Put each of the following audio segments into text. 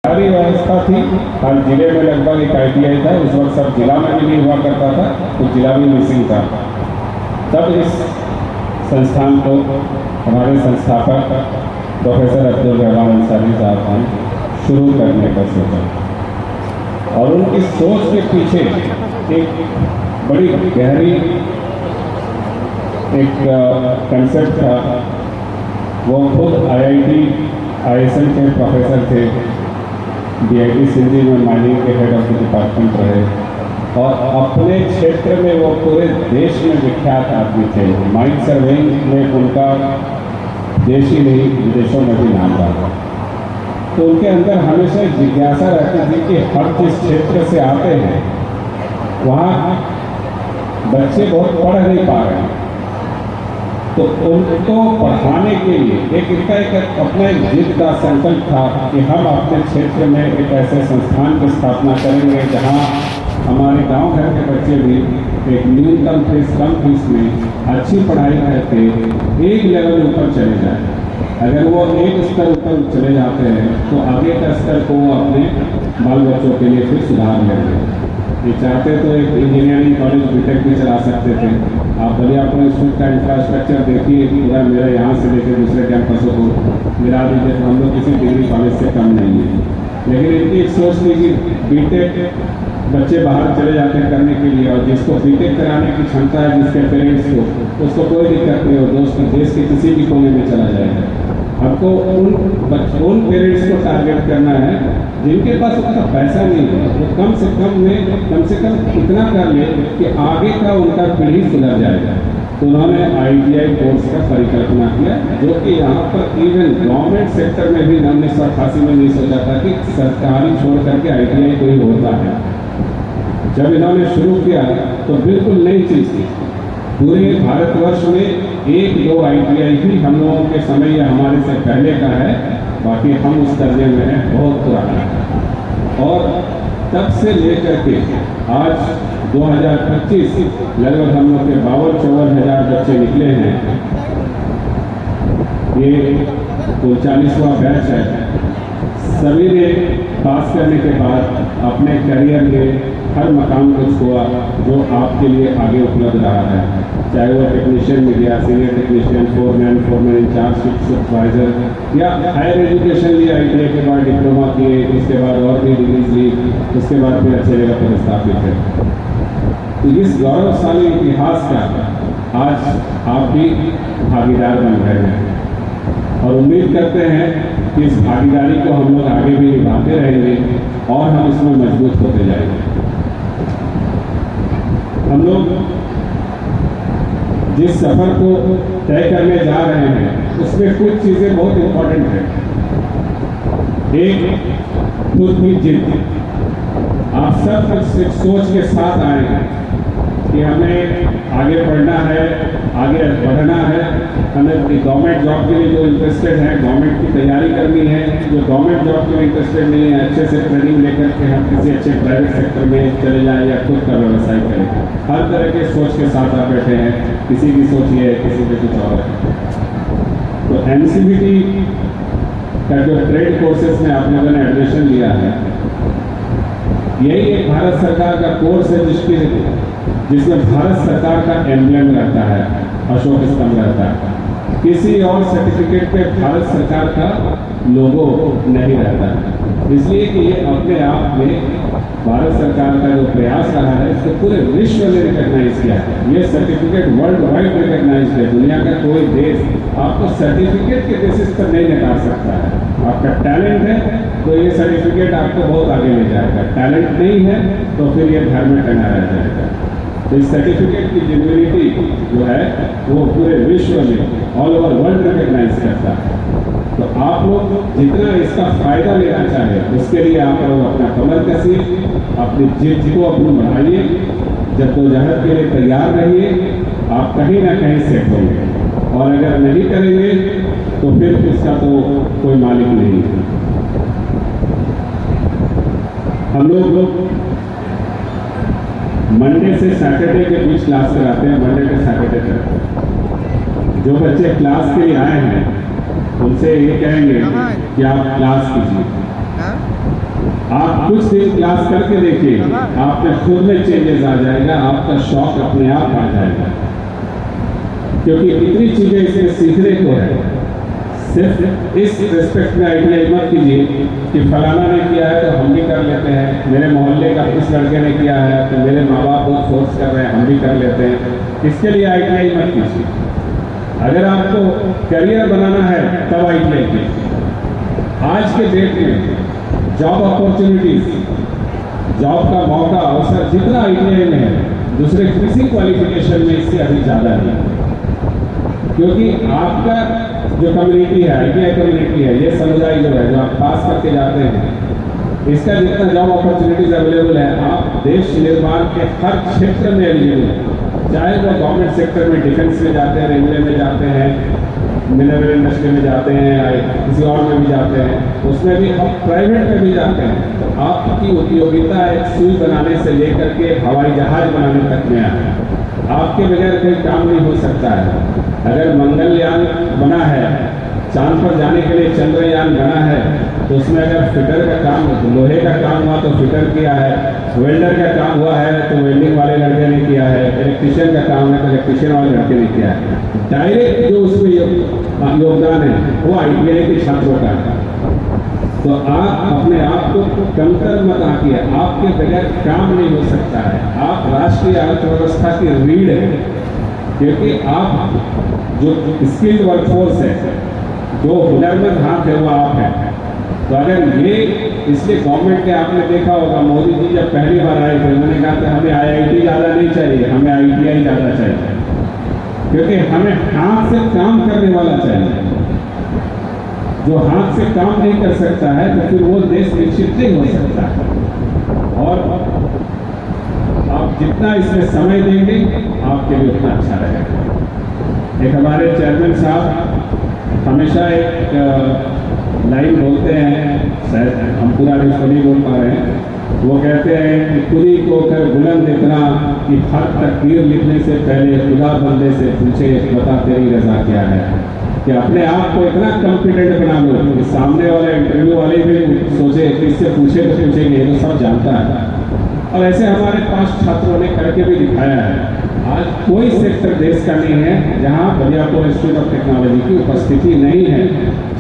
सारी व्यवस्था थी। हर जिले में लगभग एक ITI था, उस वक्त सब जिला में भी नहीं हुआ करता था, तो जिला भी मिसिंग था। तब इस संस्थान को हमारे संस्थापक प्रोफेसर अब्दुल रहमान अंसारी साहब ने शुरू करने का सोचा, और उनकी सोच के पीछे एक बड़ी गहरी एक कंसेप्ट था। वो खुद IIM के प्रोफेसर थे, DIT सिंधी में माइनिंग के हेड ऑफ द डिपार्टमेंट रहे, और अपने क्षेत्र में वो पूरे देश में विख्यात आदमी थे। माइन सर्वेइंग में उनका देश ही नहीं विदेशों में भी नाम रहा। तो उनके अंदर हमेशा जिज्ञासा रहती थी कि हर जिस क्षेत्र से आते हैं वहाँ बच्चे बहुत पढ़ नहीं पा रहे हैं, तो उनको पढ़ाने के लिए इनका एक अपना एक जिद का संकल्प था कि हम अपने क्षेत्र में एक ऐसे संस्थान की स्थापना करेंगे जहाँ हमारे गांव घर के बच्चे भी एक न्यूनतम फीस, कम फीस में अच्छी पढ़ाई करके एक लेवल ऊपर चले जाए। अगर वो एक स्तर ऊपर चले जाते हैं तो आगे का स्तर को वो अपने बाल बच्चों के लिए फिर सुधार लेंगे। ये चाहते तो एक इंजीनियरिंग कॉलेज BTech भी चला सकते थे। आप भले अपने स्कूल का इंफ्रास्ट्रक्चर देखिए, पूरा मेरा यहाँ से लेकर दूसरे कैंपसों को मिला दीजिए तो हम लोग किसी डिग्री कॉलेज से कम नहीं है। लेकिन इनकी एक सोच थी कि BTech बच्चे बाहर चले जाते हैं करने के लिए, और जिसको BTech कराने की क्षमता है, जिसके पेरेंट्स को, उसको कोई दिक्कत नहीं हो, देश के किसी भी कोने में चला जाएगा। हमको उन पेरेंट्स को टारगेट करना है जिनके पास उतना पैसा नहीं है, तो कम से कम इतना कर ले कि आगे का उनका पीढ़ी सुधर जाएगा। तो उन्होंने ITI कोर्स का परिकल्पना किया, जो कि यहाँ पर इवन गवर्नमेंट सेक्टर में भी 1988 में नहीं सोचा था कि सरकारी छोड़ करके ITI कोई होता है। जब इन्होंने शुरू किया तो बिल्कुल नई चीज़ थी। पूरे भारतवर्ष में 1-2 ITI ही हम लोगों के समय या हमारे से पहले का है, बाकी हम उस दर्जे में हैं, बहुत पुराना है। और तब से लेकर के आज 2025 लगभग हम लोग के 52-54 हज़ार बच्चे निकले हैं। ये 39वां बैच है। सभी ने पास करने के बाद अपने करियर में हर मकाम को छुआ जो आपके लिए आगे उपलब्ध रहा है, चाहे वो टेक्नीशियन में गया, senior technician, foreman incharge, supervisor, या हायर एजुकेशन लिया, ITI के बाद डिप्लोमा किए, उसके बाद और भी डिग्रीज ली, उसके बाद फिर अच्छे जगह पर स्थापित है। तो इस गौरवशाली इतिहास का आज आप भी भागीदार बन रहे हैं, और उम्मीद करते हैं कि इस भागीदारी को हम लोग आगे भी निभाते रहेंगे और हम इसमें मजबूत होते जाएंगे। हम लोग जिस सफर को तय करने जा रहे हैं उसमें कुछ चीजें बहुत इंपॉर्टेंट हैं। एक, खुद की जिद। आप सब कुछ सोच के साथ आए हैं कि हमें आगे बढ़ना है, आगे बढ़ना है, हमें गवर्नमेंट जॉब के लिए जो इंटरेस्टेड है, गवर्नमेंट की तैयारी करनी है, जो गवर्नमेंट जॉब के लिए इंटरेस्टेड नहीं है, अच्छे से ट्रेनिंग लेकर के हम किसी अच्छे प्राइवेट सेक्टर में चले जाएं या खुद का व्यवसाय करें। हर तरह के सोच के साथ आप बैठे हैं, किसी की सोच ये है, किसी की कुछ और है। तो NCVT का जो ट्रेड कोर्सेज में आप लोगों ने एडमिशन लिया है, यही एक भारत सरकार का कोर्स है जिसमें भारत सरकार का एम्ब्लेम रहता है, अशोक स्तंभ रहता है। किसी और सर्टिफिकेट पे भारत सरकार का लोगो नहीं रहता है, इसलिए कि ये अपने आप में भारत सरकार का जो प्रयास रहा है इसको पूरे विश्व में रिकॉग्नाइज किया है। ये सर्टिफिकेट वर्ल्ड वाइड रिकॉग्नाइज है। दुनिया का कोई देश आपको सर्टिफिकेट के बेसिस पर नहीं निकाल सकता है। आपका टैलेंट है तो ये सर्टिफिकेट आपको बहुत आगे ले जाएगा, टैलेंट नहीं है तो फिर ये घर में टंगा रह जाएगा। तो इस सर्टिफिकेट की जेन्युइनिटी जो है वो पूरे विश्व में ऑल ओवर वर्ल्ड रिकॉग्नाइज करता है। तो आप लोग जितना इसका फायदा लेना चाहें उसके लिए आप लोग अपना कमर कसिए, अपनी जिद को अपनी बढ़ाइए, जद्दोजहद के लिए तैयार रहिए, आप कहीं ना कहीं सेट होंगे। और अगर नहीं करेंगे तो फिर इसका तो कोई मालिक नहीं है। हम लोग मंडे से सैटरडे के बीच क्लास कराते हैं, मंडे से सैटरडे तक। जो बच्चे क्लास के लिए आए हैं उनसे ये कहेंगे कि आप क्लास कीजिए। आप कुछ दिन क्लास करके देखिए, आप में खुद में चेंजेस आ जाएगा, आपका शौक अपने आप आ जाएगा, क्योंकि इतनी चीजें इसमें सीखने को है। सिर्फ इस रिस्पेक्ट में आइडिया मत कीजिए कि फलाना ने किया है तो हम भी कर लेते हैं, मेरे मोहल्ले का उस लड़के ने किया है तो मेरे माँ बाप बहुत फोर्स कर रहे हैं हम भी कर लेते हैं। इसके लिए आईटीआई मत कीजिए। अगर आपको करियर बनाना है तब आईटीआई कीजिए। आज के डेट में जॉब अपॉर्चुनिटीज, जॉब का मौका, अवसर जितना आईटीआई में है दूसरे किसी क्वालिफिकेशन में इससे अभी ज़्यादा नहीं है, क्योंकि आपका जो कम्युनिटी है, आईटीआई कम्युनिटी है, ये समुदाय जो है जो आप पास करके जाते हैं, इसका जितना जॉब अपॉर्चुनिटीज अवेलेबल है, आप देश निर्माण के हर क्षेत्र में एलिजिबल है। चाहे वो गवर्नमेंट सेक्टर में डिफेंस में जाते हैं, रेलवे में जाते हैं, मिनरल इंडस्ट्री में जाते हैं, किसी और में भी जाते हैं, उसमें भी हम प्राइवेट में भी जाते हैं। तो आपकी उपयोगिता एक सुई बनाने से लेकर के हवाई जहाज बनाने तक में है। आपके बगैर कोई काम नहीं हो सकता है। अगर मंगलयान बना है, चांद पर जाने के लिए चंद्रयान बना है, तो उसमें अगर फिटर का काम, लोहे का काम हुआ तो फिटर किया है, वेल्डर का काम हुआ है तो वेल्डिंग वाले लड़के ने किया है, इलेक्ट्रिशियन का काम है तो इलेक्ट्रिशियन वाले लड़के ने किया है। डायरेक्ट जो उसमें योगदान है वो आईटीआई के छात्रों का है। तो आप अपने आप को कमतर मत आंकिए, आपके बगैर काम नहीं हो सकता है। आप राष्ट्रीय अर्थव्यवस्था की रीढ़ है, क्योंकि आप जो स्किल्ड वर्कफोर्स है, जो हुनरमंद हाथ है वो आप हैं। तो अगर ये, इसलिए गवर्नमेंट के आपने देखा होगा, मोदी जी जब पहली बार आए थे उन्होंने कहा था हमें आईआईटी ज़्यादा नहीं चाहिए, हमें आईटीआई ज़्यादा चाहिए, क्योंकि हमें हाथ से काम करने वाला चाहिए। जो हाथ से काम नहीं कर सकता है तो फिर वो देश विकसित नहीं हो सकता है। और आप जितना इसमें समय देंगे आपके लिए उतना अच्छा रहेगा। एक हमारे चेयरमैन साहब हमेशा एक लाइन बोलते हैं, शायद हम पूरा उसको नहीं बोल पा रहे हैं, वो कहते हैं कि खुदी को कर बुलंद इतना कि हर तकदीर लिखने से पहले खुदा बंदे से पूछे बता तेरी रजा क्या है। कि अपने आप को इतना कॉन्फिडेंट बना लो कि सामने वाले इंटरव्यू वाले भी सोचे किससे पूछे तो पूछेंगे, ये तो सब जानता है। और ऐसे हमारे 5 छात्रों ने करके भी दिखाया है। आज कोई सेक्टर देश का नहीं है जहां बलियापुर इंस्टीट्यूट ऑफ टेक्नोलॉजी की उपस्थिति नहीं है,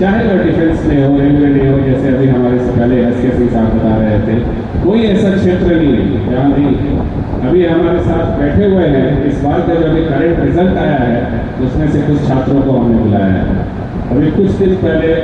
चाहे वह डिफेंस में हो, रेलवे में हो, जैसे अभी हमारे से पहले एसके साहब बता रहे थे। कोई ऐसा क्षेत्र नहीं है जहाँ नहीं। अभी हमारे साथ बैठे हुए हैं, इस बार का जो अभी करंट रिजल्ट आया है उसमें से कुछ छात्रों को हमने बुलाया है। अभी कुछ दिन पहले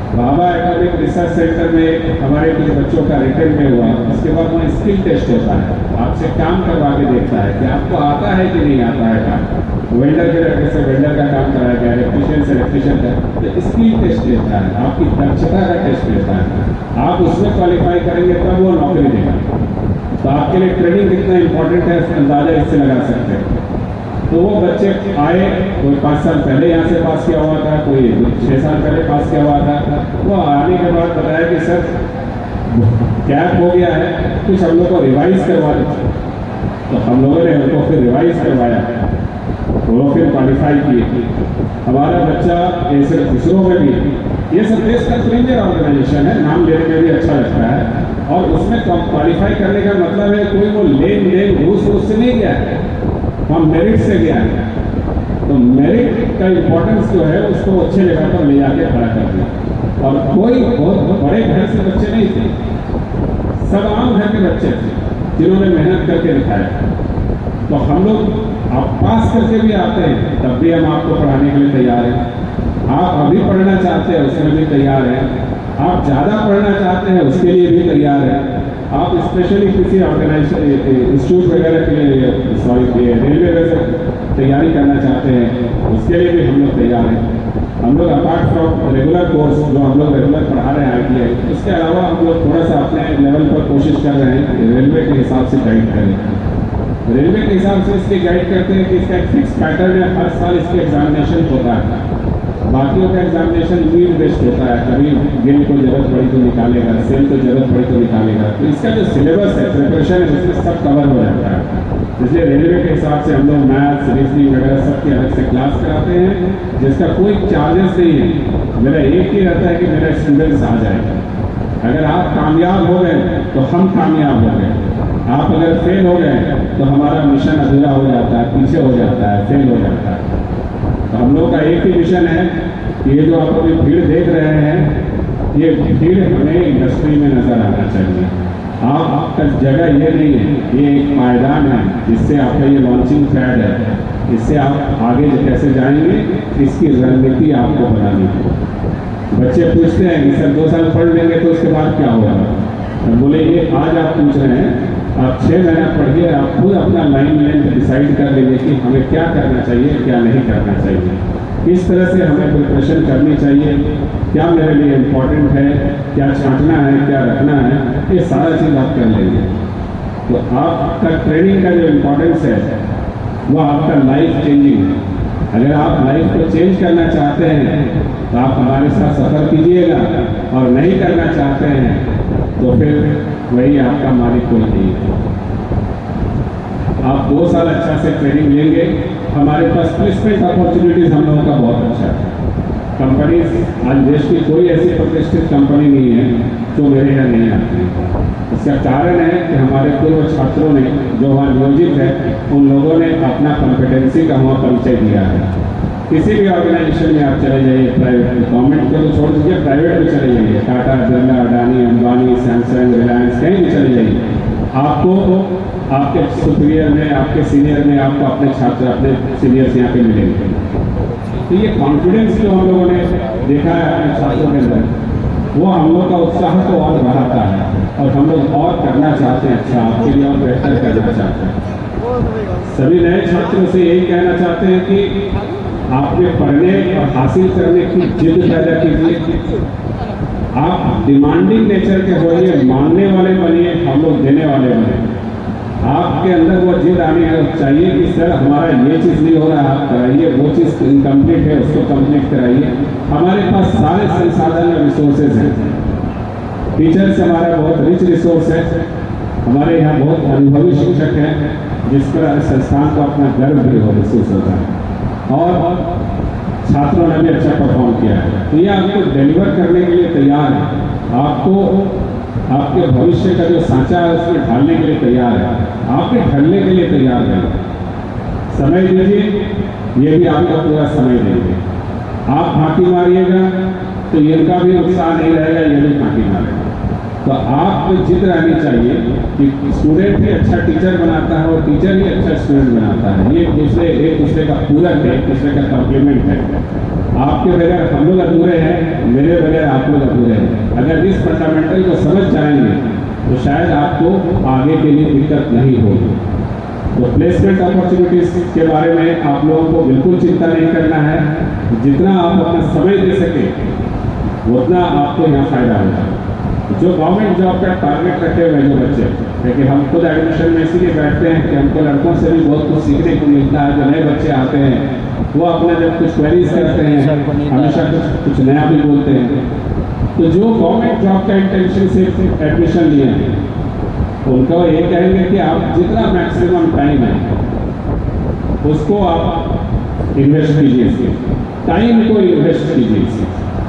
भाभा एकेडमिक रिसर्च सेंटर में हमारे कुछ बच्चों का रिटर्न में हुआ। उसके बाद वहाँ स्किल टेस्ट होता है, आपसे काम करवा के देखता है कि आपको आता है कि नहीं आता है काम। वेल्डर के लड़के से वेल्डर का काम कराया गया, इलेक्ट्रिशियन से इलेक्ट्रिशियन का, तो स्किल टेस्ट लेता है, आपकी दक्षता का टेस्ट लेता है। आप उसमें क्वालिफाई करेंगे तब वो नौकरी देगा। तो आपके लिए ट्रेनिंग कितना इंपॉर्टेंट है अंदाजा इससे लगा सकते हैं। तो वो बच्चे आए, कोई 5 साल पहले यहाँ से पास किया हुआ था, कोई 6 साल पहले पास किया हुआ था। वो आने के बाद बताया कि सर गैप हो गया है, कुछ हम लोग को रिवाइज करवा दो। तो हम लोगों ने उनको फिर रिवाइज करवाया, वो फिर क्वालिफाई किए। हमारा बच्चा ऐसे इसरो में भी, ये सब देश का प्रीमियर ऑर्गेनाइजेशन है, नाम लेने में भी अच्छा लगता है। और उसमें क्वालिफाई करने का मतलब है कोई वो लेन देन घूस से नहीं गया है, हम मेरिट से गया है। तो मेरिट का इम्पोर्टेंस जो है उसको अच्छे जगह पर ले जाके खड़ा कर दिया। और कोई बहुत बड़े घर से बच्चे नहीं थे, सब आम घर के बच्चे थे जिन्होंने मेहनत करके दिखाया। तो हम लोग आप पास करके भी आते हैं तब भी हम आपको पढ़ाने के लिए तैयार हैं। आप अभी पढ़ना चाहते हैं उसमें भी तैयार हैं, आप ज़्यादा पढ़ना चाहते हैं उसके लिए भी तैयार हैं। आप स्पेशली किसी ऑर्गेनाइजेशन इंस्टीट्यूट वगैरह के लिए रेलवे वगैरह तैयारी करना चाहते हैं उसके लिए भी हम लोग तैयार हैं। हम लोग अपार्ट फ्रॉम रेगुलर कोर्स जो हम लोग रेगुलर पढ़ा रहे हैं आईटीआई, उसके अलावा हम लोग थोड़ा सा अपने लेवल पर कोशिश कर रहे हैं कि रेलवे के हिसाब से गाइड करें। रेलवे के हिसाब से इसलिए गाइड करते हैं कि इसका एक फिक्स पैटर्न है, हर साल इसके एग्जामिनेशन होता है। बाकियों का एग्जामिनेशन नीड बेस्ड होता है, कभी गेल को जरूरत पड़ी तो निकालेगा, सेल को जरूरत पड़ी तो निकालेगा। तो इसका जो सिलेबस है, प्रिपरेशन है, उसमें सब कवर हो जाता है। इसलिए रेलवे के हिसाब से हम लोग मैथ्स, रीजनिंग वगैरह सबकी अलग से क्लास कराते हैं जिसका कोई चार्जेस नहीं है। मेरा एक ही रहता है कि मेरा स्टूडेंट्स आ जाएगा। अगर आप कामयाब हो गए तो हम कामयाब हो गए, आप अगर फेल हो गए तो हमारा मिशन अधूरा हो जाता है, पीछे हो जाता है, फेल हो जाता है। तो हम लोग का एक ही मिशन है, ये जो आप अभी भीड़ देख रहे हैं, ये भीड़ हमें इंडस्ट्री में नजर आना चाहिए। आपका जगह ये नहीं है, ये एक मैदान है जिससे आपका ये लॉन्चिंग पैड है, इससे आप आगे कैसे जाएंगे इसकी रणनीति आपको बनानी है। बच्चे पूछते हैं कि सर 2 साल पढ़ लेंगे तो उसके बाद क्या होगा? हम बोले ये आज आप पूछ रहे हैं, आप 6 महीना पढ़िए, आप खुद अपना लाइन लेंथ डिसाइड कर लीजिए कि हमें क्या करना चाहिए, क्या नहीं करना चाहिए, किस तरह से हमें प्रिपरेशन करनी चाहिए, क्या मेरे लिए इम्पोर्टेंट है, क्या छांटना है, क्या रखना है, ये सारा चीज़ आप कर लेंगे। तो आपका ट्रेनिंग का जो इम्पोर्टेंस है वो आपका लाइफ चेंजिंग है। अगर आप लाइफ को चेंज करना चाहते हैं तो आप हमारे साथ सफ़र कीजिएगा, और नहीं करना चाहते हैं तो फिर वही आपका मालिक कोई नहीं है। आप 2 साल अच्छा से ट्रेनिंग लेंगे, हमारे पास प्लेसमेंट अपॉर्चुनिटीज़ हम लोगों का बहुत अच्छा है। कंपनीज, आज देश की कोई ऐसी प्रतिष्ठित कंपनी नहीं है जो मेरे यहाँ नहीं आती है। इसका कारण है कि हमारे पूर्व छात्रों ने जो वहाँ नियोजित है, उन लोगों ने अपना कॉम्पिटेंसी का वहाँ परिचय दिया है। किसी भी ऑर्गेनाइजेशन में आप चले जाइए, प्राइवेट, गवर्नमेंट को तो छोड़ दीजिए, प्राइवेट में चले जाइए, टाटा, बिरला, अडानी, अंबानी, सैमसंग, रिलायंस, कहीं भी चले जाइए, आपको आपके सुपीरियर में, आपके सीनियर में, आपको अपने छात्र, अपने सीनियर्स यहाँ पे मिलेंगे। तो ये कॉन्फिडेंस जो हम लोगों ने देखा है अपने छात्रों के अंदर, वो हम लोग का उत्साह को और बढ़ाता है, और हम लोग और करना चाहते हैं, अच्छा आपके लिए और बेहतर करना चाहते हैं। सभी नए छात्रों से यही कहना चाहते हैं कि आपने पढ़ने और हासिल करने की जिद पैदा कीजिए। आप डिमांडिंग नेचर के होइए, मांगने वाले बनिए, हम लोग देने वाले बने। आपके अंदर वो जिद आनी चाहिए कि सर हमारा ये चीज़ नहीं हो रहा, आप कराइए, वो चीज़ इनकम्प्लीट है उसको कंप्लीट कराइए। हमारे पास सारे संसाधन और रिसोर्सेज हैं। टीचर्स हमारा बहुत रिच रिसोर्स है, हमारे यहाँ बहुत अनुभवी शिक्षक हैं, जिस पर संस्थान को अपना गर्व भी महसूस होता है, और छात्रों ने भी अच्छा परफॉर्म किया है। तो ये आपको डिलीवर करने के लिए तैयार है, आपको आपके भविष्य का जो सांचा है उसमें ढालने के लिए तैयार है, आपके ढलने के लिए तैयार है। समय दीजिए, ये भी आपको पूरा समय देंगे। आप फांकी मारिएगा तो इनका भी उत्साह नहीं रहेगा, ये भी फांकी मारेगा। तो आपको जिद रहनी चाहिए कि स्टूडेंट ही अच्छा टीचर बनाता है और टीचर ही अच्छा स्टूडेंट बनाता है। ये एक दूसरे का पूरक है, एक दूसरे का कॉम्प्लीमेंट है। आपके बगैर हम लोग अधूरे हैं, मेरे बगैर आप लोग अधूरे हैं। अगर इस फंडामेंटल को समझ जाएंगे तो शायद आपको आगे के लिए दिक्कत नहीं होगी। तो प्लेसमेंट अपॉर्चुनिटीज़ के बारे में आप लोगों को बिल्कुल चिंता नहीं करना है। जितना आप अपना समय दे सके उतना आपको यहाँ फायदा होगा। जो गवर्नमेंट जॉब का टारगेट रखे हुए जो बच्चे, देखिए हम खुद एडमिशन में इसीलिए बैठते हैं कि हमको लड़कों से भी बहुत कुछ सीखने को मिलता है। जो नए बच्चे आते हैं वो अपना जब कुछ क्वेरीज करते हैं, हमेशा कुछ नया भी बोलते हैं। तो जो गवर्नमेंट जॉब का इंटेंशन से एडमिशन लिए हैं, उनको ये कहेंगे कि आप जितना मैक्सिमम टाइम है उसको आप इन्वेस्ट कीजिए, टाइम को इन्वेस्ट कीजिए,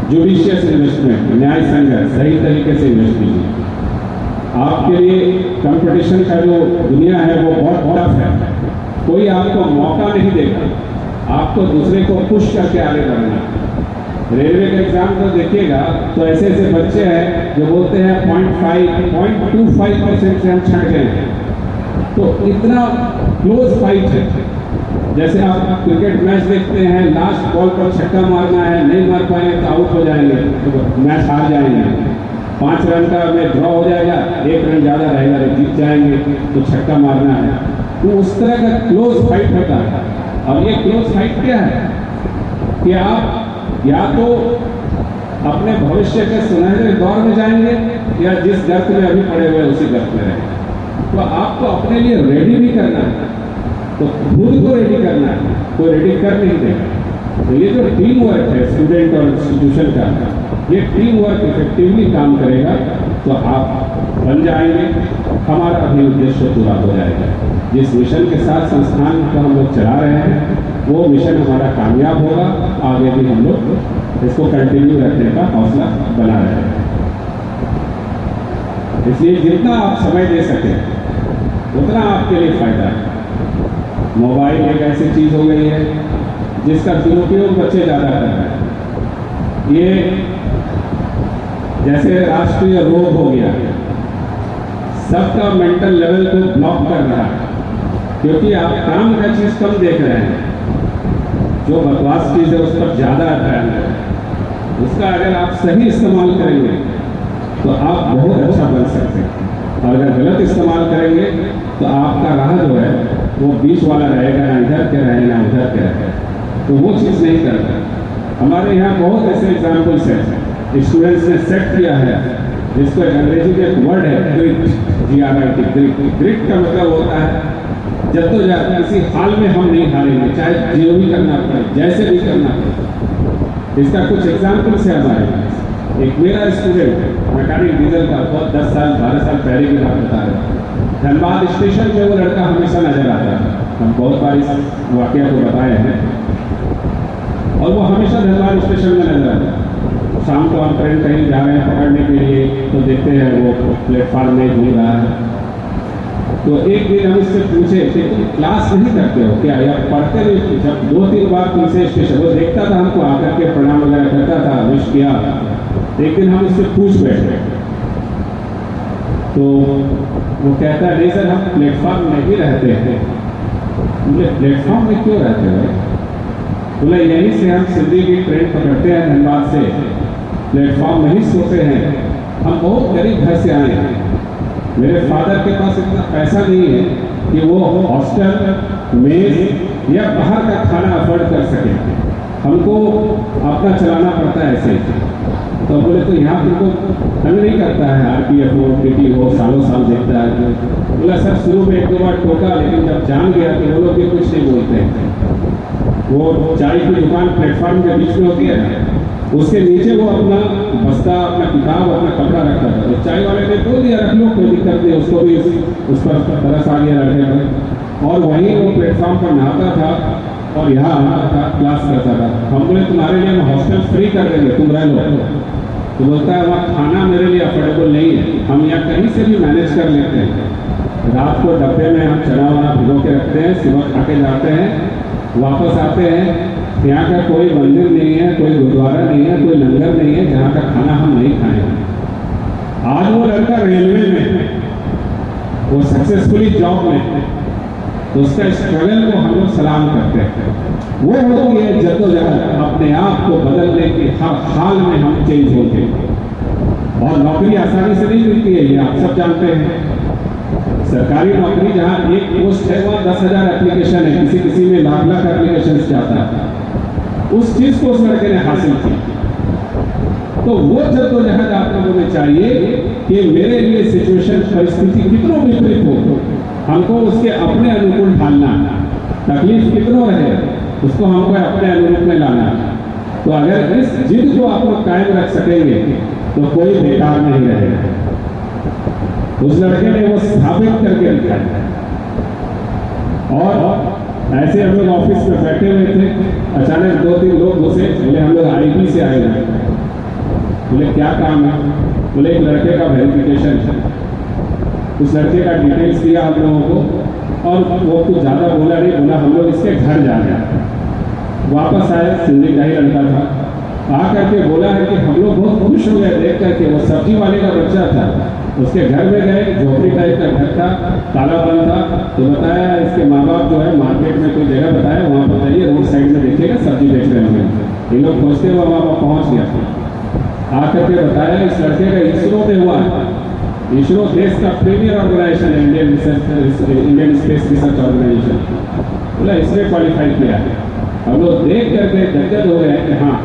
जुडिशियस इन्वेस्टमेंट, न्याय संगत, सही तरीके से इन्वेस्ट कीजिए। आपके लिए कंपटीशन का जो दुनिया है वो बहुत टफ है, कोई आपको मौका नहीं देगा, आपको दूसरे को पुश करके आगे बढ़ना है। रेलवे का एग्जाम तो देखिएगा तो ऐसे ऐसे बच्चे हैं जो बोलते हैं 0.25% से हम छट गए हैं। तो इतना क्लोज फाइट है। जैसे आप क्रिकेट मैच देखते हैं, लास्ट बॉल पर छक्का मारना है, नहीं मार पाएंगे तो आउट हो जाएंगे, तो मैच हार जाएंगे। 5 रन का मैच ड्रॉ हो जाएगा, 1 रन ज़्यादा रहेगा तो जीत जाएंगे, तो छक्का मारना है। तो उस तरह का क्लोज फाइट होता है। और ये क्लोज फाइट क्या है कि आप या तो अपने भविष्य के सुनहरे दौर में जाएंगे या जिस गर्त में अभी पड़े हुए उसी गर्त में रहेंगे। तो आपको अपने लिए रेडी भी करना है, तो खुद को रेडी करना है, कोई रेडी कर नहीं देगा। तो ये जो टीम वर्क है स्टूडेंट और इंस्टीट्यूशन का, ये टीम वर्क इफेक्टिवली काम करेगा तो आप बन जाएंगे, हमारा भी उद्देश्य पूरा हो जाएगा। जिस मिशन के साथ संस्थान को हम लोग चला रहे हैं वो मिशन हमारा कामयाब होगा। आगे भी हम लोग इसको कंटिन्यू रखने का हौसला बना रहे हैं। इसलिए जितना आप समय दे सकें उतना आपके लिए फ़ायदा है। मोबाइल एक ऐसी चीज़ हो गई है जिसका दुरुपयोग बच्चे ज़्यादा कर रहे हैं। ये जैसे राष्ट्रीय रोग हो गया, सबका मेंटल लेवल को ब्लॉक कर रहा है, क्योंकि आप काम का चीज़ कम देख रहे हैं, जो बकवास चीज़ है उस पर ज़्यादा ध्यान है। उसका अगर आप सही इस्तेमाल करेंगे तो आप बहुत अच्छा बन सकते हैं, और अगर गलत इस्तेमाल करेंगे तो आपका राह जो है वो बीच वाला रहेगा, ना इधर के रहे ना उधर के रहे, तो वो चीज़ नहीं करता। हमारे यहाँ बहुत ऐसे एग्जाम्पल्स हैं, स्टूडेंट्स ने सेट किया है, जिसको अंग्रेजी में एक वर्ड है ग्रिट, GRIT। ग्रिट का मतलब होता है जद्दोजहद, किसी हाल में हम नहीं हारेंगे, चाहे जो भी करना पड़े, जैसे भी करना पड़े। इसका कुछ एग्जाम्पल्स है हमारे पास। एक मेरा स्टूडेंट मैकेनिक डीजल का, बहुत 10 साल 12 साल पहले की बात बता रहे हैं, धनबाद स्टेशन पे वो लड़का हमेशा नजर आता है। हम बहुत बार इस वाकया को बताए हैं, और वो हमेशा धनबाद स्टेशन में नजर आता है। शाम को हम ट्रेन कहीं जा रहे हैं पकड़ने के लिए, तो देखते हैं वो प्लेटफार्म में घूम रहा है। तो एक दिन हम उससे पूछे कि तुम क्लास नहीं करते हो क्या, या पढ़ते नहीं? जब 2-3 बार तुमसे स्टेशन, वो देखता था हमको आकर के, प्रणाम वगैरह करता था, विश किया। एक दिन हम उससे पूछ बैठे, तो वो कहता है नहीं सर, हम प्लेटफार्म में ही रहते हैं। बोले प्लेटफार्म में क्यों रहते हो? बोले यहीं से हम सिल्ली की ट्रेन पकड़ते हैं, धनबाद से प्लेटफार्म में ही सोते हैं। हम बहुत गरीब घर से आए हैं, मेरे फादर के पास इतना पैसा नहीं है कि वो हॉस्टल, मेस या बाहर का खाना अफोर्ड कर सके, हमको अपना चलाना पड़ता है ऐसे। तो बोले तो यहाँ तुमको तंग नहीं करता है? RPF हो, PT हो, सालों साल देखता है। बोला सर शुरू में 1-2 बार टोका, लेकिन जब जान गया तो वो लोग भी कुछ नहीं बोलते हैं। वो चाय की दुकान प्लेटफार्म के बीच में होती है ना, उसके नीचे वो अपना बस्ता, अपना किताब, अपना कपड़ा रखता था। तो चाय वाले ने बोल दिया रख लो, कोई दिक्कत नहीं, उसको भी उस पर तरस आ गया रखने पर, और वहीं वो प्लेटफॉर्म पर नहाता था और यहाँ आता था, क्लास करता था। हम बोले तुम्हारे लिए हम हॉस्टल फ्री कर देंगे, तुम रह लो। तो बोलता है वहाँ खाना मेरे लिए अफोर्डेबल नहीं है, हम यहाँ कहीं से भी मैनेज कर लेते हैं। रात को डब्बे में हम चना वना भिगो के रखते हैं, सुबह खा के जाते हैं, वापस आते हैं। यहाँ का कोई मंदिर नहीं है, कोई गुरुद्वारा नहीं है, कोई लंगर नहीं है जहाँ का खाना हम नहीं खाएंगे। आज वो लड़का रेलवे में, वो सक्सेसफुली जॉब में, तो उसका स्ट्रगल को हम लोग सलाम करते हैं। वो होती है जद्दोजहद, अपने आप को बदलने के हर हाल में हम चेंज होते हैं। और नौकरी आसानी से नहीं मिलती है, ये आप सब जानते हैं। सरकारी नौकरी जहाँ एक पोस्ट है वहाँ 10,000 एप्लीकेशन है, किसी किसी में लाख एप्लीकेशन जाता है। उस चीज को उस लड़के ने हासिल की। तो वो जद्दोजहद आप लोगों में चाहिए कि मेरे लिए सिचुएशन, परिस्थिति कितनों विपरीत हो, हमको उसके अपने अनुकूल ढालना, तकलीफ कितनों रहे उसको हमको अपने अनुरूप में लाना। तो अगर इस जिद को आप लोग कायम रख सकेंगे तो कोई बेकार नहीं रहेगा। उस लड़के ने वो स्थापित करके दिखाया। और ऐसे हम लोग ऑफिस में बैठे हुए थे, अचानक 2-3 लोग घुसे, बोले हम लोग IB से आए हैं। बोले क्या काम है? बोले एक लड़के का वेरिफिकेशन है। उस लड़के का डिटेल्स दिया हम लोगों को, और वो कुछ ज़्यादा बोला नहीं, बोला हम लोग इसके घर जा रहे हैं। वापस आए, सिंधी का ही लड़का था, आ करके बोला है कि हम लोग बहुत खुश हो गए देख करके। वो सब्जी वाले का बच्चा था, उसके घर में गए, झोपड़ी टाइप का घर था, ताला बंद था। तो बताया इसके माँ बाप जो है मार्केट में कोई जगह बताया, वहाँ पर जाइए, रोड साइड में देखिएगा सब्जी बेच रहे होंगे। ये लोग खोजते हुए वहाँ पर पहुँच गया। आकर के बताया इस लड़के का इसरो में हुआ है। इसरो देश का प्रीमियर ऑर्गेनाइजेशन है, इंडियन स्पेस रिसर्च ऑर्गेनाइजेशन। बोला इसने क्वालिफाई किया है। हम लोग देख करके गदगद हो गए कि हाँ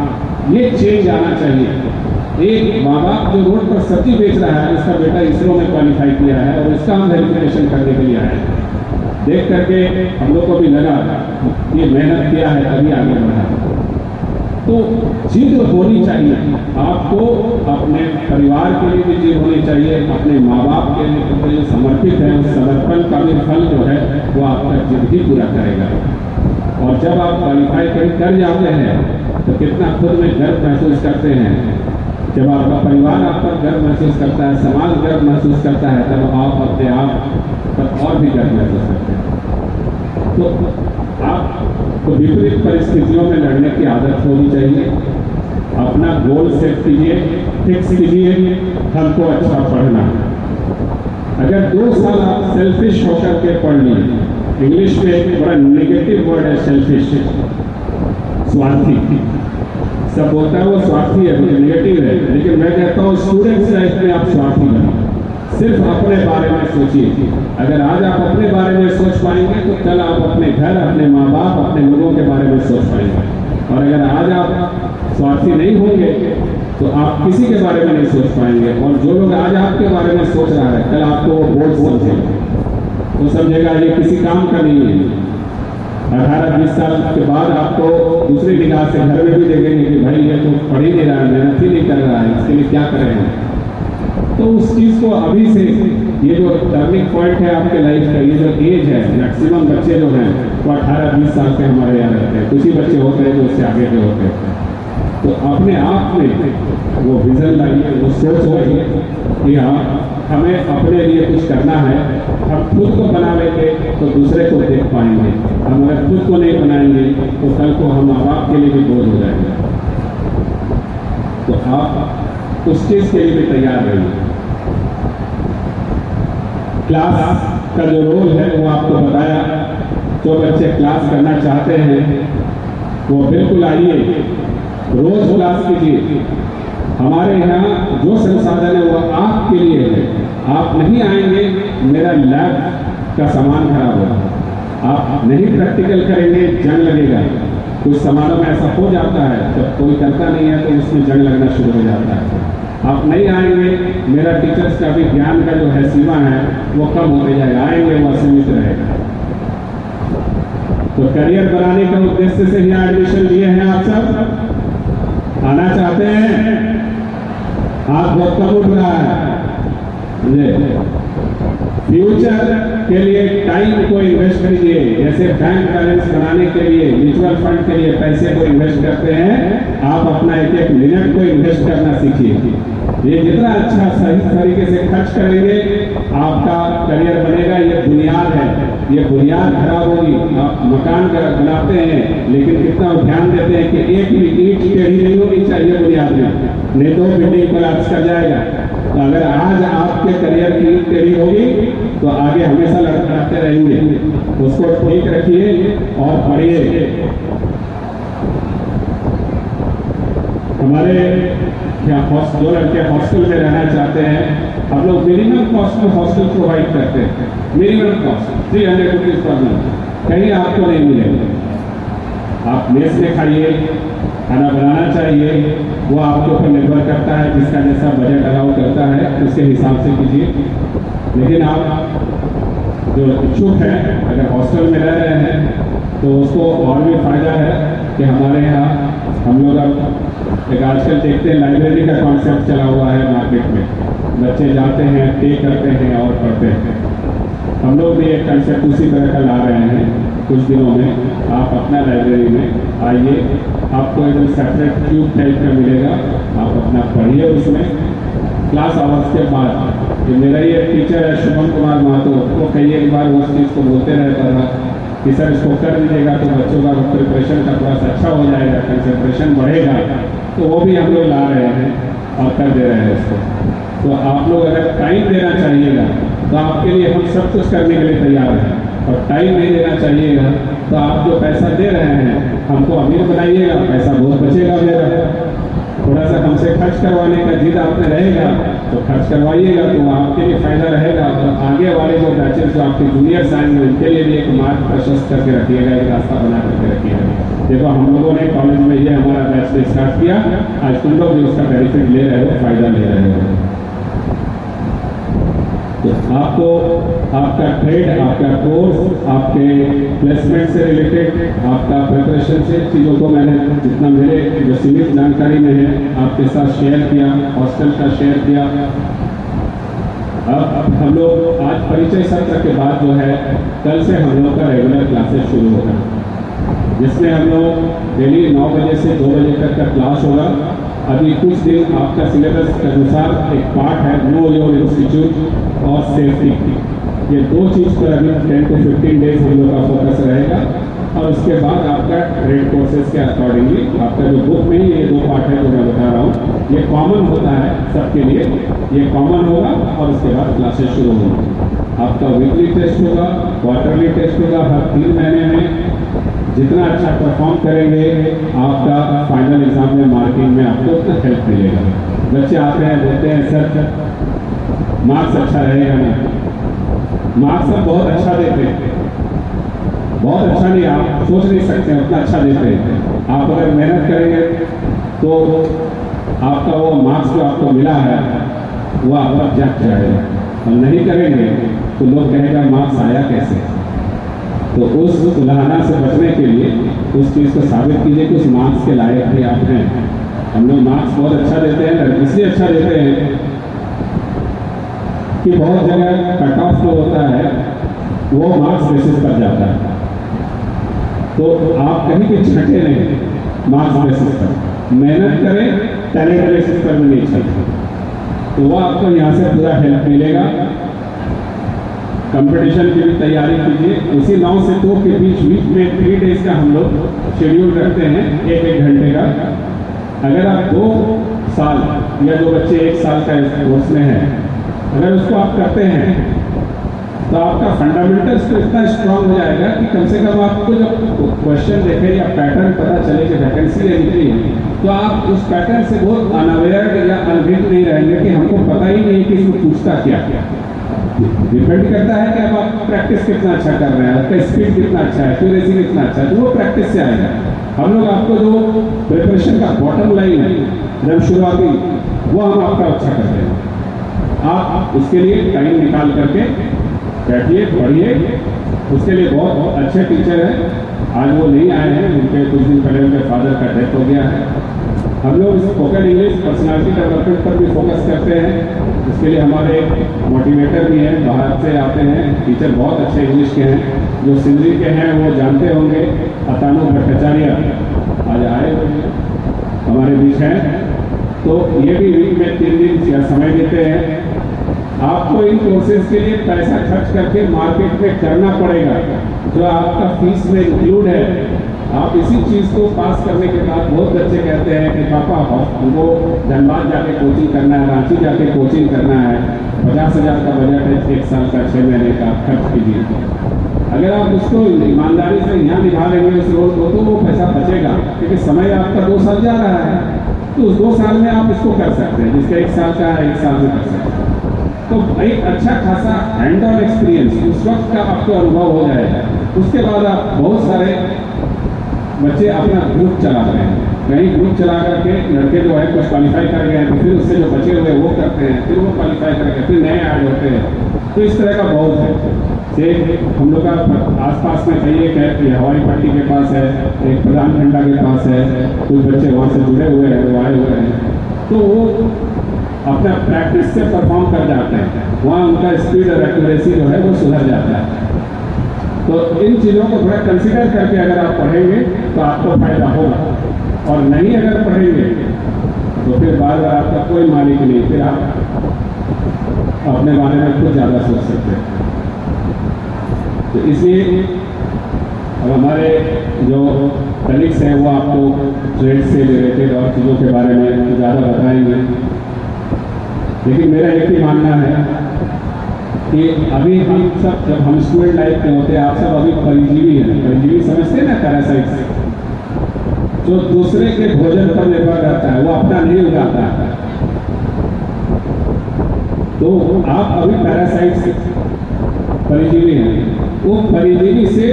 ये चेंज आना चाहिए। एक माँ बाप जो रोड पर सब्जी बेच रहा है, उसका बेटा इसरो में क्वालिफाई किया है और इसका हम वेरिफिकेशन करने के लिए आए हैं। देख करके हम लोग को भी लगा ये मेहनत किया है तभी आगे बढ़ा। तो जिद होनी चाहिए आपको, अपने परिवार के लिए भी जिद होनी चाहिए, अपने माँ बाप के लिए जो समर्पित है उस समर्पण का भी फल जो है वो आपका जिद ही पूरा करेगा। और जब आप क्वालिफाई कर जाते हैं तो कितना खुद में गर्व महसूस करते हैं जब आपका परिवार आप पर गर्व महसूस करता है, समाज गर्व महसूस करता है, तब आप अपने आप पर और भी गर्व महसूस करते हैं। तो आपको विपरीत परिस्थितियों में लड़ने की आदत होनी चाहिए। अपना गोल सेट कीजिए, फिक्स कीजिए, हमको अच्छा पढ़ना है। अगर 2 साल आप सेल्फिश होकर के पढ़ लिए, इंग्लिश में एक बड़ा नेगेटिव वर्ड है सेल्फिश, स्वार्थी। सब बोलता है वो स्वार्थी है, नेगेटिव है, लेकिन मैं कहता हूँ स्टूडेंट्स लाइफ में आप स्वार्थी बने, सिर्फ अपने बारे में सोचिए। अगर आज आप अपने बारे में सोच पाएंगे तो कल आप अपने घर, अपने माँ बाप, अपने लोगों के बारे में सोच पाएंगे। और अगर आज आप स्वार्थी नहीं होंगे तो आप किसी के बारे में नहीं सोच पाएंगे। और जो लोग आज आपके बारे में सोच रहा है, कल आपको वो बोझ समझेगा, तो समझेगा ये किसी काम का नहीं है। 18-20 साल के बाद आपको दूसरी निगाह से घर में भी देखेंगे कि भाई ये तो पढ़ ही नहीं रहा है, मेहनत ही नहीं कर रहा है, इसके लिए क्या करें। तो उस चीज़ को अभी से, ये जो टर्निंग पॉइंट है आपके लाइफ का, ये जो एज है, मैक्सिमम बच्चे जो हैं वो 18-20 साल के हमारे यहाँ रहते हैं। कुछ ही बच्चे होते हैं जो उससे आगे के होते हैं। तो अपने आप में वो विजन लाइए, वो सोच लाइए कि हाँ हमें अपने लिए कुछ करना है। हम खुद को बना लेंगे तो दूसरे को देख पाएंगे। हम अगर खुद को नहीं बनाएंगे तो कल को हम माँ बाप के लिए भी बोझ हो जाएंगे। तो आप उस चीज़ के लिए भी तैयार रहिए। क्लास का जो रोल है वो आपको बताया। जो बच्चे क्लास करना चाहते हैं वो बिल्कुल आइए, रोज क्लास कीजिए। हमारे यहाँ जो संसाधन है वो आपके लिए है। आप नहीं आएंगे, मेरा लैब का सामान खराब होगा। आप नहीं प्रैक्टिकल करेंगे, जंग लगेगा। कुछ सामानों में ऐसा हो जाता है, जब कोई करता नहीं है तो उसमें जंग लगना शुरू हो जाता है। आप नहीं आएंगे, मेरा टीचर्स का भी ज्ञान का जो है सीमा है वो कम होते जाएगा। आएंगे वो असीमित रहेगा। तो करियर बनाने के उद्देश्य से यहाँ एडमिशन लिए हैं। आप सब आना चाहते हैं? हाथ बहुत कम उठ रहा है। फ्यूचर के लिए टाइम को इन्वेस्ट कीजिए। जैसे बैंक बैलेंस बनाने के लिए, म्यूचुअल फंड के लिए पैसे को इन्वेस्ट करते हैं, आप अपना एक एक मिनट को इन्वेस्ट करना सीखिए। ये जितना अच्छा सही तरीके से खर्च करेंगे आपका करियर बनेगा। ये बुनियाद है। ये बुनियाद खराब होगी। आप मकान बनाते हैं लेकिन कितना ध्यान देते हैं कि एक भी ईंट टेढ़ी नहीं होनी चाहिए बुनियाद में, नहीं तो बिल्डिंग कोलैप्स कर जाएगा। तो अगर आज आपके करियर की ईंट टेढ़ी होगी तो आगे हमेशा लड़खड़ाते रहेंगे। उसको ठीक रखिए और पढ़िए। हमारे जो लड़के हॉस्टल में रहना चाहते हैं, हम लोग मिनिमम कॉस्ट में हॉस्टल प्रोवाइड करते हैं। Minimum cost 300 rupees per month, कहीं आपको नहीं मिलेगा। आप मेस में खाइए, खाना बनाना चाहिए, वो आपके ऊपर निर्भर करता है। जिसका जैसा बजट अलाउ करता है उसके हिसाब से कीजिए। लेकिन आप जो इच्छुक हैं, अगर हॉस्टल में रह रहे हैं तो उसको और भी फ़ायदा है कि हमारे यहाँ हम लोग अब एक आजकल देखते हैं लाइब्रेरी का कॉन्सेप्ट चला हुआ है मार्केट में। बच्चे जाते हैं, पे करते हैं और पढ़ते हैं। हम लोग भी एक कंसेप्ट उसी तरह का ला रहे हैं। कुछ दिनों में आप अपना लाइब्रेरी में आइए, आपको एक सेपरेट ट्यूब टाइप का मिलेगा। आप अपना पढ़िए उसमें क्लास आवर्स के बाद। जो मेरा ये टीचर है शुभम कुमार महतो, वो कई एक बार उस चीज़ को बोलते रहता था कि सर इसको कर दीजिएगा तो बच्चों का प्रिपरेशन का थोड़ा सा अच्छा हो जाएगा, कंसंट्रेशन बढ़ेगा। तो वो भी हम लोग ला रहे हैं और कर दे रहे हैं इसको। तो आप लोग अगर टाइम देना चाहिएगा तो आपके लिए हम सब कुछ करने के लिए तैयार हैं। और टाइम नहीं देना चाहिएगा तो आप जो पैसा दे रहे हैं हमको अमीर बनाइएगा, पैसा बहुत बचेगा मेरा। थोड़ा सा हमसे खर्च करवाने का जिद आप में रहेगा तो खर्च करवाइएगा, तो आपके लिए फ़ायदा रहेगा। और आगे वाले जो बैचेस जो आपके जूनियर्स आएंगे उनके लिए भी एक मार्ग प्रशस्त करके रखिएगा, एक रास्ता बना करके रखिएगा। देखो हम लोगों ने कॉलेज में ये हमारा बैच में स्टार्ट किया, आज तुम लोग भी उसका बेनिफिट ले रहे हो, फ़ायदा ले रहे हो। तो आपको आपका ट्रेड, आपका कोर्स, आपके प्लेसमेंट से रिलेटेड, आपका प्रिपरेशन से चीज़ों को मैंने जितना मेरे जो सीमित जानकारी में है आपके साथ शेयर किया, हॉस्टल का शेयर किया। अब हम लोग आज परिचय सत्र के बाद जो है कल से हम लोग का रेगुलर क्लासेस शुरू होगा, जिसमें हम लोग डेली 9 बजे से 2 बजे तक का क्लास होगा। अभी कुछ दिन आपका सिलेबस के अनुसार एक पार्ट है नो योर इंस्टीट्यूट और सेफ्टी। ये दो चीज़ पर अभी 10 to 15 डेज हम लोग का फोकस रहेगा और उसके बाद आपका ट्रेड कोर्सेज के अकॉर्डिंगली आपका जो बुक में ही ये दो पार्ट है जो मैं बता रहा हूँ, ये कॉमन होता है सबके लिए, ये कॉमन होगा और उसके बाद क्लासेस शुरू होंगी। आपका वीकली टेस्ट होगा, क्वार्टरली टेस्ट होगा, हर 3 महीने में जितना अच्छा परफॉर्म करेंगे आपका फाइनल एग्जाम में मार्किंग में आपको उतना हेल्प मिलेगा। बच्चे आते हैं बोलते हैं सर मार्क्स अच्छा रहेगा नहीं, मार्क्स सब बहुत अच्छा देते हैं, बहुत अच्छा नहीं, आप सोच नहीं सकते उतना अच्छा देते हैं। आप अगर मेहनत करेंगे तो आपका वो मार्क्स जो आपको मिला है वो आपका जग जाएगा, और नहीं करेंगे तो लोग कहेगा मार्क्स आया कैसे। तो उस उलाहना से बचने के लिए उस चीज़ को साबित कीजिए कि उस मार्क्स के लायक भी आप हैं। हम लोग मार्क्स बहुत अच्छा देते हैं, इसलिए अच्छा देते हैं कि बहुत जगह कट ऑफ जो होता है वो मार्क्स बेसिस पर जाता है, तो आप कहीं भी छटे नहीं, मार्क्स बेसिस पर मेहनत करें, टैलेंट बेसिस पर भी नहीं छटे, तो वो आपको यहाँ से पूरा हेल्प मिलेगा। कंपटीशन की भी तैयारी कीजिए। इसी 9 से 2 के बीच में 3 डेज का हम लोग शेड्यूल रखते हैं, 1-1 घंटे का। अगर आप 2 साल या जो बच्चे 1 साल का कोर्स में हैं, अगर उसको आप करते हैं तो आपका फंडामेंटल्स तो इतना स्ट्रांग हो जाएगा कि कम से कम आपको जब क्वेश्चन देखें या पैटर्न पता चले कि वैकेंसी है निकली है, तो आप उस पैटर्न से बहुत अनअवेयर या अनभिज्ञ नहीं रहेंगे कि हमको पता ही नहीं कि इसमें पूछता क्या। डिपेंड करता है कि अब आप प्रैक्टिस कितना अच्छा कर रहे हैं, आपका स्पीड कितना अच्छा है, एक्यूरेसी कितना अच्छा है, तो वो प्रैक्टिस से आएगा। हम लोग आपको जो प्रिपरेशन का बॉटम लाइन है जब शुरुआती, वो हम आपका अच्छा करते हैं। आप उसके लिए टाइम निकाल करके बैठिए, पढ़िए। उसके लिए बहुत अच्छे टीचर हैं, आज वो नहीं आए हैं, उनके कुछ दिन पहले उनके फादर का डेथ हो गया है। हम लोग स्पोकन इंग्लिश पर्सनालिटी डेवलपमेंट पर भी फोकस करते हैं। इसके लिए हमारे मोटिवेटर भी हैं, बाहर से आते हैं टीचर, बहुत अच्छे इंग्लिश के हैं। जो सिंधी के हैं वो जानते होंगे, अतानु भट्टाचार्य आज आए हमारे बीच हैं, तो ये भी वीक में 3 दिन समय देते हैं। आपको इन कोर्सेज के लिए पैसा खर्च करके मार्केट में करना पड़ेगा, जो आपका फीस में इंक्लूड है। आप इसी चीज़ को पास करने के बाद बहुत बच्चे कहते हैं कि पापा हमको धनबाद जाके कोचिंग करना है, रांची जाके कोचिंग करना है, 50,000 का बजट है, 1 साल का 6 महीने का, खर्च कीजिए। अगर आप उसको ईमानदारी से यहाँ निभा लेंगे उस रोल को, तो वो पैसा बचेगा, क्योंकि समय आपका 2 साल जा रहा है, तो उस 2 साल में आप इसको कर सकते हैं। जिसका 1 साल का है 1 साल में कर सकते हैं, तो एक अच्छा खासा हैंड ऑन एक्सपीरियंस उस वक्त का आपको अनुभव हो जाएगा। उसके बाद आप बहुत सारे बच्चे अपना ग्रुप चला रहे हैं, कहीं ग्रुप चला करके लड़के जो है कुछ क्वालिफाई कर गए हैं, तो फिर उससे जो बचे हुए वो करते हैं, फिर वो क्वालिफाई करके फिर नए ऐड होते हैं। तो इस तरह का बहुत है। से हम लोग का आसपास में चाहिए कि हवाई पट्टी के पास है, एक प्रधान खंडा के पास है, कुछ बच्चे वहाँ से जुड़े हुए हैं, वो आए हुए हैं, तो वो अपना प्रैक्टिस से परफॉर्म कर जाते हैं, वहाँ उनका स्पीड और एक्यूरेसी जो है वो सुधर जाता है। तो इन चीज़ों को थोड़ा कंसिडर करके अगर आप पढ़ेंगे तो आपको फायदा होगा, और नहीं अगर पढ़ेंगे तो फिर बार बार आपका कोई मालिक नहीं, फिर आप अपने बारे में खुद ज़्यादा सोच सकते हैं। तो इसलिए अब हमारे जो कलीग्स हैं वो आपको ट्रेड से रिलेटेड और चीज़ों के बारे में ज़्यादा बताएंगे, लेकिन मेरा एक ही मानना है कि अभी हम सब, जब हम स्टूडेंट लाइफ में होते हैं, आप सब अभी परिजीवी हैं। परिजीवी समझते हैं ना, पैरासाइट्स, जो दूसरे के भोजन पर निर्भर रहता है, वो अपना नहीं उगाता है। तो आप अभी पैरासाइट्स परिजीवी हैं, वो परिजीवी से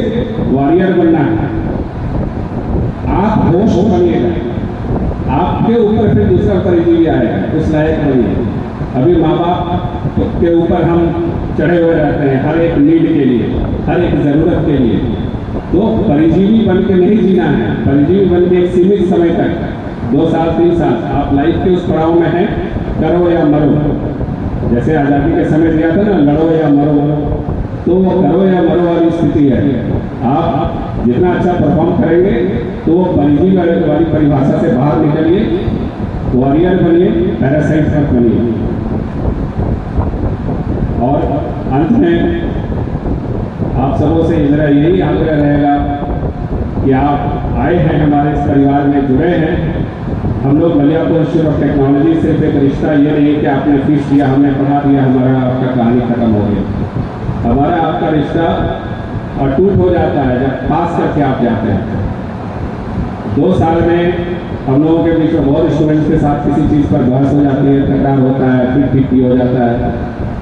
वॉरियर बनना है। आप होस्ट बनिएगा, आपके ऊपर फिर दूसरा परिजीवी आएगा, उस लायक बनिए। अभी माँ बाप के ऊपर हम चढ़े हुए रहते हैं हर एक नीड के लिए, हर एक ज़रूरत के लिए। तो परिजीवी बन के नहीं जीना है, परिजीवी बन के एक सीमित समय तक, 2 साल 3 साल आप लाइफ के उस पड़ाव में हैं, करो या मरो। जैसे आज़ादी के समय दिया था ना, लड़ो या मरो, तो वो करो या मरो वाली स्थिति है। आप जितना अच्छा परफॉर्म करेंगे तो वो परिजीवी वाली परिभाषा से बाहर निकलिए वॉरियर बनिए, पैरासाइट मत बनिए। और अंत में आप सबों से मेरा यही आग्रह रहेगा कि आप आए हैं हमारे इस परिवार में, जुड़े हैं। हम लोग बलियापुर इंस्टीट्यूट ऑफ टेक्नोलॉजी सिर्फ एक रिश्ता ये नहीं है कि आपने फीस दिया, हमने पढ़ा दिया, हमारा आपका कहानी खत्म हो गया। हमारा आपका रिश्ता अटूट हो जाता है जब पास करके आप जाते हैं। 2 साल में हम लोगों के बीच में बहुत स्टूडेंट्स के साथ किसी चीज़ पर बहस हो जाती है, तकरार होता है, फिर हो जाता है,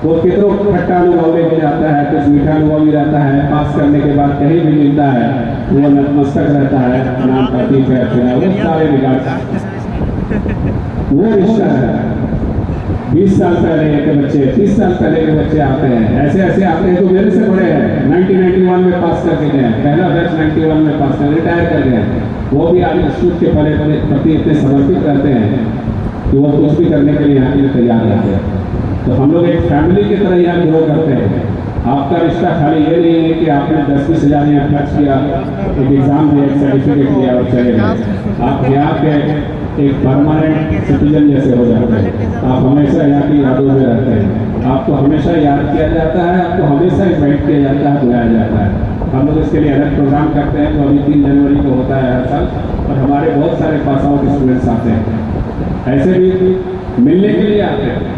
वो कितनों खट्टा अनुभव लेके जाता है, कुछ मीठा अनुभव भी रहता है। पास करने के बाद कहीं भी मिलता है वो नतमस्तक रहता है, नाम प्रतीक है, वो सारे बिगाड़ वो रिश्ता है। 20 साल पहले के बच्चे, 30 साल पहले के बच्चे आते हैं, ऐसे ऐसे आते हैं जो मेरे से बड़े हैं, 1991 में पास करके गए, पहला बैच 91 में पास कर रिटायर कर गए। वो भी आज इंस्टीट्यूट के प्रति इतने समर्पित रहते हैं कि वो कुछ भी करने के लिए यहाँ के लिए तैयार रहते हैं। तो हम लोग एक फैमिली की तरह यहाँ ग्रो करते हैं। आपका रिश्ता खाली ये नहीं है कि आपने 10-20 हज़ार यहाँ खर्च किया, एक एग्ज़ाम दिया, एक सर्टिफिकेट दिया और चले गए। आप यहाँ के एक परमानेंट सिटीजन जैसे हो जाते हैं। आप हमेशा यहाँ की यादों में रहते हैं, आपको हमेशा याद किया जाता है, आपको हमेशा इन्वाइट किया जाता है, बुलाया जाता है। हम लोग इसके लिए अलग प्रोग्राम करते हैं जो अभी 3 जनवरी को होता है हर साल, और हमारे बहुत सारे पास आउट स्टूडेंट्स आते हैं, ऐसे भी मिलने के लिए आते हैं।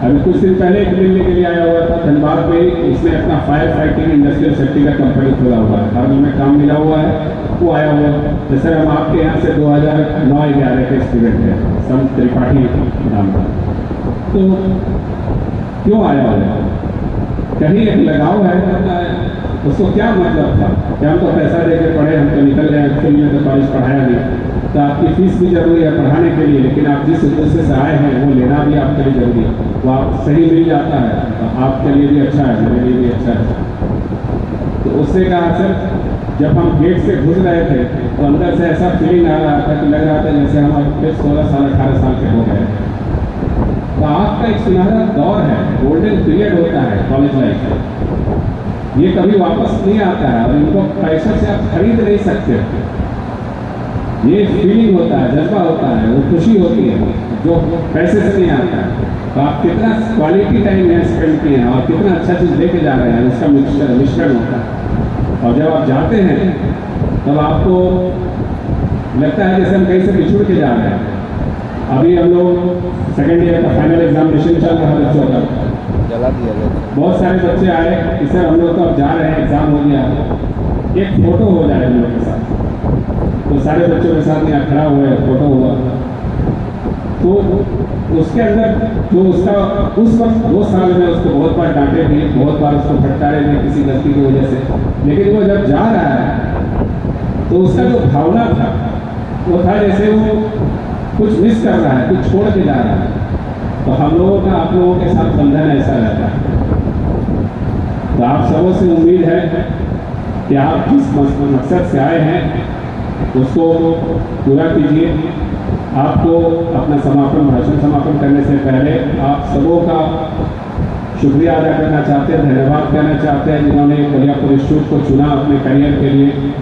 अभी कुछ दिन पहले एक मिलने के लिए आया हुआ था धनबाद में, इसने अपना फायर फाइटिंग इंडस्ट्रियल सेफ्टी का कंपनी खोला हुआ है, हाल में काम मिला हुआ है, वो आया हुआ है। जैसे हम आपके यहाँ से 2009-11 के स्टूडेंट हैं, सम त्रिपाठी नाम का, तो क्यों आया हुआ है? कहीं एक लगाव है, उसको क्या मतलब था कि हम तो पैसा देकर पढ़े, हम तो निकल गए, एक्चुअली में तो कॉलेज पढ़ाया नहीं। तो आपकी फीस भी जरूरी है पढ़ाने के लिए, लेकिन आप जिस उद्देश्य से आए हैं वो लेना भी आपके लिए जरूरी है। वो आप सही मिल जाता है तो आपके लिए भी अच्छा है, मेरे लिए भी अच्छा है। तो उससे कहा सर, जब हम गेट से घुस रहे थे तो अंदर से ऐसा फीलिंग आ रहा था कि लग रहा था जैसे हम फिर 16 साल 18 साल के हो गए। तो आपका एक सुनहरा दौर है, गोल्डन पीरियड होता है कॉलेज लाइफ का, ये कभी वापस नहीं आता है और इनको पैसा से आप खरीद नहीं सकते। ये फीलिंग होता है, जज्बा होता है, वो खुशी होती है जो पैसे से नहीं आता है। तो आप कितना क्वालिटी टाइम यहाँ स्पेंड किए हैं और कितना अच्छा चीज़ लेके जा रहे हैं, उसका मिश्रण होता है। और जब आप जाते हैं तब आपको लगता है जैसे हम कहीं से बिछुड़ के जा रहे हैं। अभी हम लोग सेकेंड ईयर का फाइनल एग्जामिनेशन चल रहा है बच्चों का, जला दिया गया। बहुत सारे बच्चे आए कि सर हम लोग तो अब जा रहे हैं, एग्जाम हो गया, एक फोटो हो जाए हम लोग के साथ। तो सारे बच्चों के साथ यहाँ खड़ा हुआ है, फोटो हुआ। तो उसके अंदर जो उसका उस वक्त 2 साल में उसको बहुत बार डांटे भी, बहुत बार उसको फटकारे भी किसी गलती की वजह से, लेकिन वो जब जा रहा है तो उसका जो भावना था वो था जैसे वो कुछ मिस कर रहा है, कुछ छोड़ के जा रहा है। तो हम लोगों का आप लोगों के साथ बंधन ऐसा रहता है। तो आप सबों से उम्मीद है कि आप जिस मकसद से आए हैं उसको पूरा कीजिए। आपको अपना भाषण समापन करने से पहले आप सबों का शुक्रिया अदा करना चाहते हैं, धन्यवाद कहना चाहते हैं जिन्होंने बलियापुर इंस्टीट्यूट को चुना अपने करियर के लिए।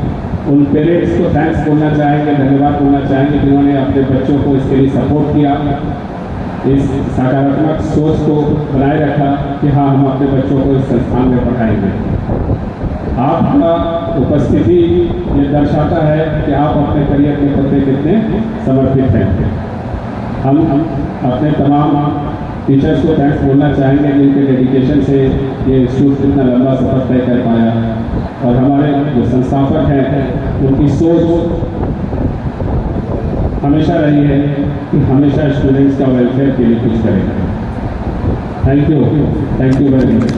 उन पेरेंट्स को थैंक्स बोलना चाहेंगे, धन्यवाद बोलना चाहेंगे जिन्होंने अपने बच्चों को इसके लिए सपोर्ट किया, इस सकारात्मक सोच को बनाए रखा कि हाँ हम अपने बच्चों को इस संस्थान में पढ़ाएंगे। आपका उपस्थिति ये दर्शाता है कि आप अपने करियर के प्रति कितने समर्पित हैं। हम अपने तमाम टीचर्स को थैंक्स बोलना चाहेंगे जिनके डेडिकेशन से ये इंस्टीट्यूट इतना लंबा सफर तय कर पाया, और हमारे जो संस्थापक हैं उनकी सोच हमेशा रही है कि हमेशा स्टूडेंट्स का वेलफेयर के लिए कुछ करें। Thank you very much.